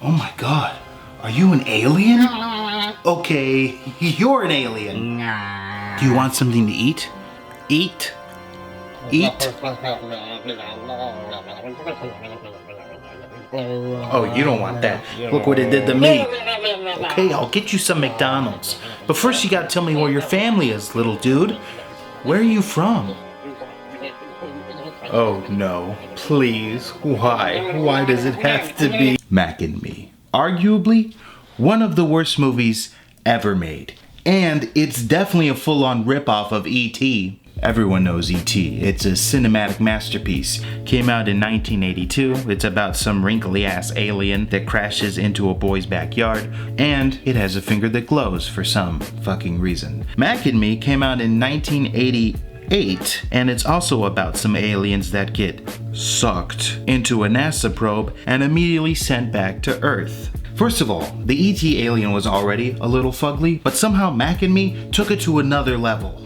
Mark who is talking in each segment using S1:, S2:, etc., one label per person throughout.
S1: Oh my god, are you an alien? Okay, you're an alien. Do you want something to eat? Eat? Eat? Oh, you don't want that. Look what it did to me. Okay, I'll get you some McDonald's. But first you gotta tell me where your family is, little dude. Where are you from? Oh no, please, why? Why does it have to be Mac and Me? Arguably, one of the worst movies ever made. And it's definitely a full-on ripoff of E.T. Everyone knows E.T. It's a cinematic masterpiece. Came out in 1982. It's about some wrinkly-ass alien that crashes into a boy's backyard, and it has a finger that glows for some fucking reason. Mac and Me came out in 1988, and it's also about some aliens that get sucked into a NASA probe and immediately sent back to Earth. First of all, the E.T. alien was already a little fugly, but somehow Mac and Me took it to another level.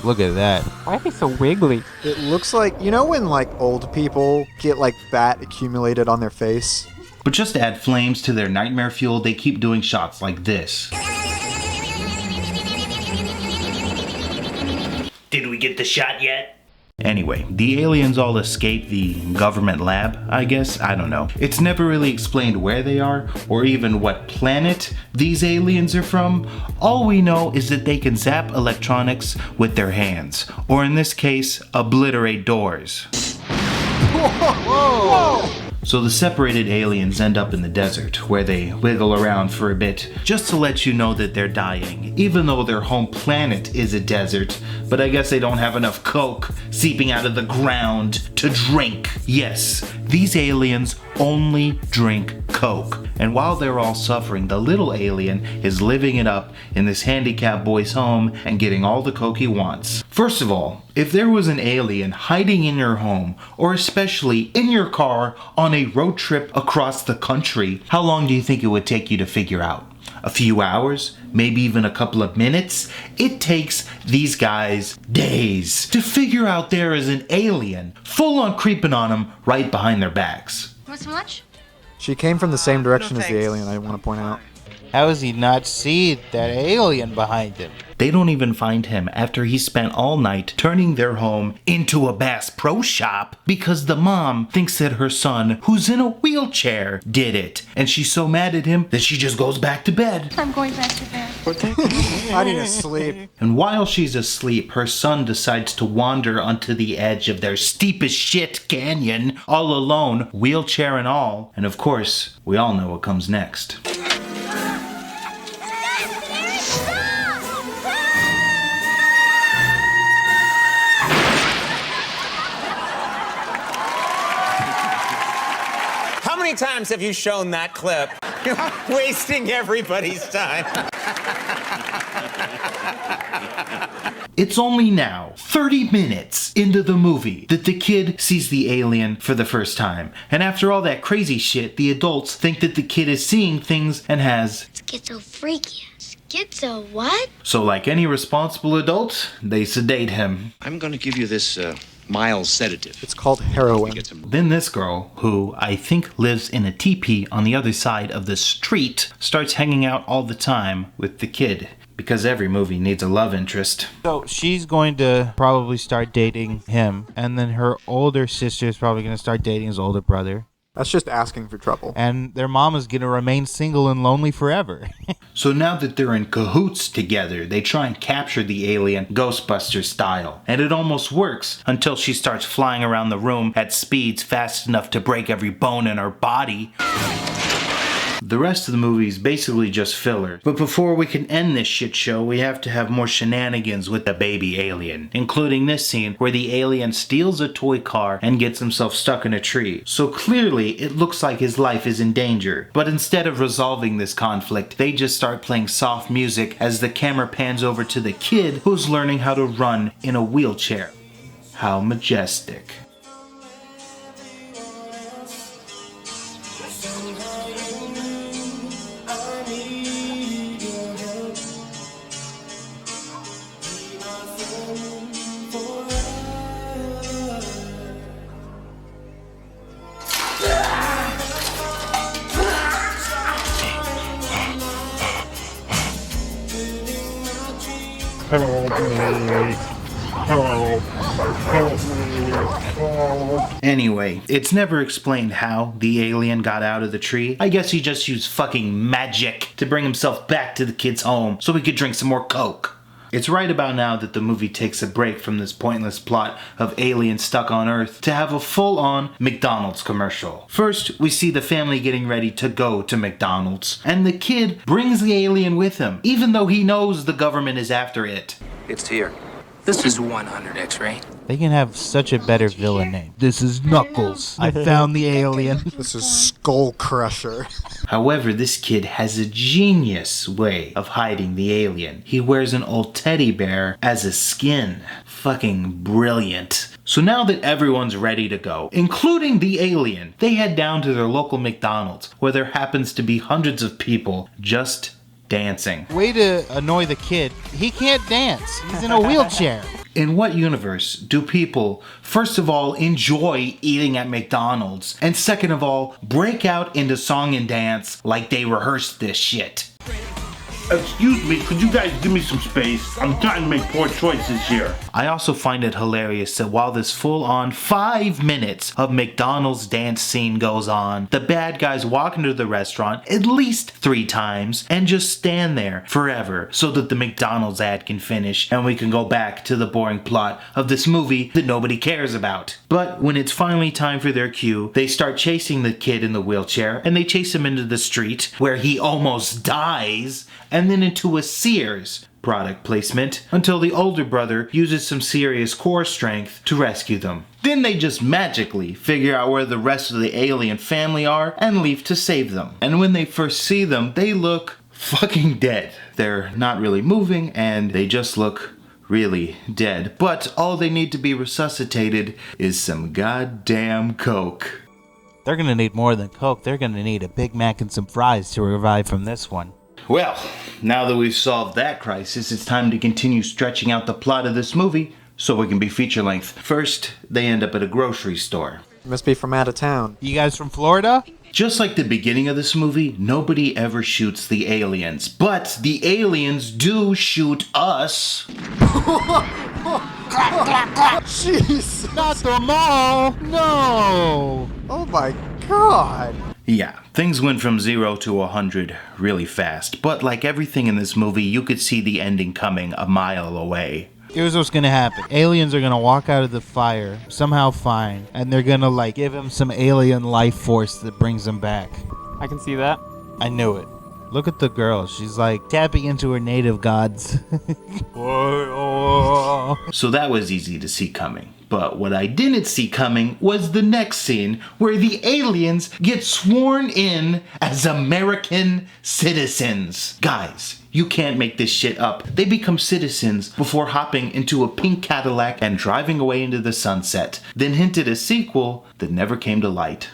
S2: Look at that.
S3: Why are they so wiggly?
S4: It looks like, you know when like old people get like fat accumulated on their face?
S1: But just to add flames to their nightmare fuel, they keep doing shots like this. Did we get the shot yet? Anyway, the aliens all escape the government lab, I guess? I don't know. It's never really explained where they are, or even what planet these aliens are from. All we know is that they can zap electronics with their hands, or in this case, obliterate doors. Whoa! So the separated aliens end up in the desert, where they wiggle around for a bit, just to let you know that they're dying, even though their home planet is a desert. But I guess they don't have enough coke seeping out of the ground to drink. Yes, these aliens only drink coke. And while they're all suffering, the little alien is living it up in this handicapped boy's home and getting all the coke he wants. First of all, if there was an alien hiding in your home, or especially in your car on a road trip across the country, how long do you think it would take you to figure out? A few hours? Maybe even a couple of minutes? It takes these guys days to figure out there is an alien full on creeping on them right behind their backs.
S5: Want some lunch?
S4: She came from the same direction as the alien, I want to point out.
S2: How does he not see that alien behind him?
S1: They don't even find him after he spent all night turning their home into a Bass Pro Shop because the mom thinks that her son, who's in a wheelchair, did it. And she's so mad at him that she just goes back to bed.
S5: I'm going back to bed.
S4: I need to sleep.
S1: And while she's asleep, her son decides to wander onto the edge of their steep as shit canyon, all alone, wheelchair and all. And of course, we all know what comes next.
S6: How many times have you shown that clip? You're wasting everybody's time.
S1: It's only now, 30 minutes into the movie, that the kid sees the alien for the first time. And after all that crazy shit, the adults think that the kid is seeing things and has
S5: Schizophrenia. Schizo what?
S1: So like any responsible adult, they sedate him.
S7: I'm gonna give you this mild sedative.
S4: It's called heroin.
S1: Then this girl, who I think lives in a teepee on the other side of the street, starts hanging out all the time with the kid. Because every movie needs a love interest.
S2: So she's going to probably start dating him, and then her older sister is probably going to start dating his older brother.
S4: That's just asking for trouble.
S2: And their mom is going to remain single and lonely forever.
S1: So now that they're in cahoots together, they try and capture the alien Ghostbusters style. And it almost works until she starts flying around the room at speeds fast enough to break every bone in her body. The rest of the movie is basically just filler. But before we can end this shit show, we have to have more shenanigans with the baby alien, including this scene where the alien steals a toy car and gets himself stuck in a tree. So clearly it looks like his life is in danger. But instead of resolving this conflict, they just start playing soft music as the camera pans over to the kid who's learning how to run in a wheelchair. How majestic. Anyway, it's never explained how the alien got out of the tree. I guess he just used fucking magic to bring himself back to the kid's home so he could drink some more Coke. It's right about now that the movie takes a break from this pointless plot of aliens stuck on Earth to have a full-on McDonald's commercial. First, we see the family getting ready to go to McDonald's, and the kid brings the alien with him, even though he knows the government is after it.
S3: It's here. This is 100 X-ray.
S2: They can have such a better villain name. This is Knuckles. I found the alien.
S4: This is Skull Crusher.
S1: However, this kid has a genius way of hiding the alien. He wears an old teddy bear as a skin. Fucking brilliant. So now that everyone's ready to go, including the alien, they head down to their local McDonald's, where there happens to be hundreds of people just dancing.
S2: Way to annoy the kid. He can't dance. He's in a wheelchair.
S1: In what universe do people, first of all, enjoy eating at McDonald's, and second of all, break out into song and dance like they rehearsed this shit?
S8: Excuse me, could you guys give me some space? I'm trying to make poor choices here.
S1: I also find it hilarious that while this full-on 5 minutes of McDonald's dance scene goes on, the bad guys walk into the restaurant at least 3 times and just stand there forever so that the McDonald's ad can finish and we can go back to the boring plot of this movie that nobody cares about. But when it's finally time for their cue, they start chasing the kid in the wheelchair and they chase him into the street where he almost dies, and then into a Sears product placement until the older brother uses some serious core strength to rescue them. Then they just magically figure out where the rest of the alien family are and leave to save them. And when they first see them, they look fucking dead. They're not really moving and they just look really dead. But all they need to be resuscitated is some goddamn Coke.
S2: They're gonna need more than Coke. They're gonna need a Big Mac and some fries to revive from this one.
S1: Well, now that we've solved that crisis, it's time to continue stretching out the plot of this movie so it can be feature length. First, they end up at a grocery store.
S4: Must be from out of town.
S2: You guys from Florida?
S1: Just like the beginning of this movie, nobody ever shoots the aliens. But the aliens do shoot us.
S4: Jeez.
S2: Not the mall! No!
S4: Oh my god.
S1: Yeah, things went from 0 to 100 really fast, but like everything in this movie, you could see the ending coming a mile away.
S2: Here's what's gonna happen. Aliens are gonna walk out of the fire, somehow fine, and they're gonna like give him some alien life force that brings him back.
S9: I can see that.
S2: I knew it. Look at the girl. She's like tapping into her native gods.
S1: So that was easy to see coming. But what I didn't see coming was the next scene where the aliens get sworn in as American citizens. Guys, you can't make this shit up. They become citizens before hopping into a pink Cadillac and driving away into the sunset, then hinted a sequel that never came to light.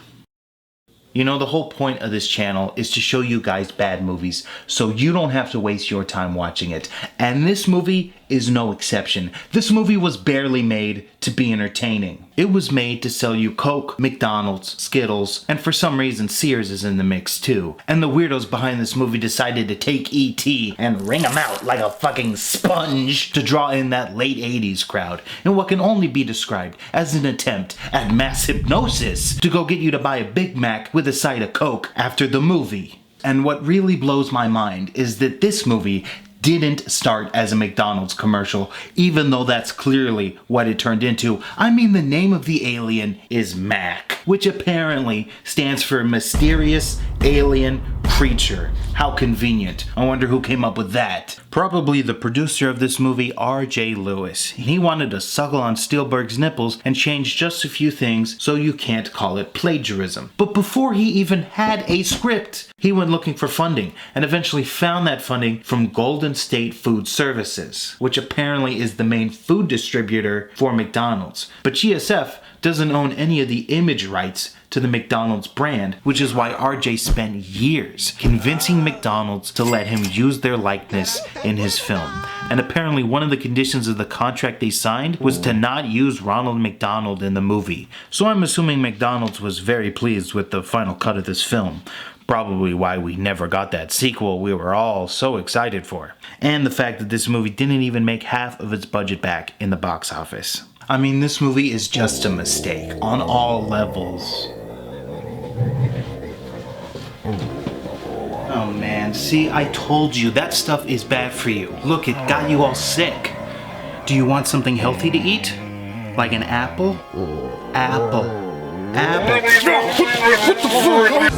S1: You know, the whole point of this channel is to show you guys bad movies so you don't have to waste your time watching it. And this movie is no exception. This movie was barely made to be entertaining. It was made to sell you Coke, McDonald's, Skittles, and for some reason Sears is in the mix too. And the weirdos behind this movie decided to take E.T. and wring him out like a fucking sponge to draw in that late 80s crowd in what can only be described as an attempt at mass hypnosis to go get you to buy a Big Mac with a side of Coke after the movie. And what really blows my mind is that this movie didn't start as a McDonald's commercial, even though that's clearly what it turned into. I mean, the name of the alien is Mac, which apparently stands for Mysterious Alien Creature. How convenient. I wonder who came up with that. Probably the producer of this movie, R.J. Lewis. He wanted to suckle on Spielberg's nipples and change just a few things so you can't call it plagiarism. But before he even had a script, he went looking for funding and eventually found that funding from Golden State Food Services, which apparently is the main food distributor for McDonald's. But GSF doesn't own any of the image rights to the McDonald's brand, which is why RJ spent years convincing McDonald's to let him use their likeness in his film. And apparently one of the conditions of the contract they signed was to not use Ronald McDonald in the movie. So I'm assuming McDonald's was very pleased with the final cut of this film. Probably why we never got that sequel we were all so excited for. And the fact that this movie didn't even make half of its budget back in the box office. I mean, this movie is just a mistake on all levels. Oh man, see, I told you, that stuff is bad for you. Look, it got you all sick. Do you want something healthy to eat? Like an apple? Apple. Apple. What the fuck?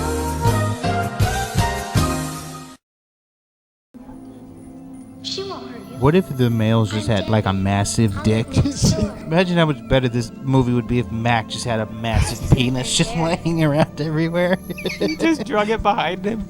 S5: She won't hurt you.
S2: What if the males just had like a massive dick? Imagine how much better this movie would be if Mac just had a massive penis just laying around everywhere.
S9: Just drug it behind him.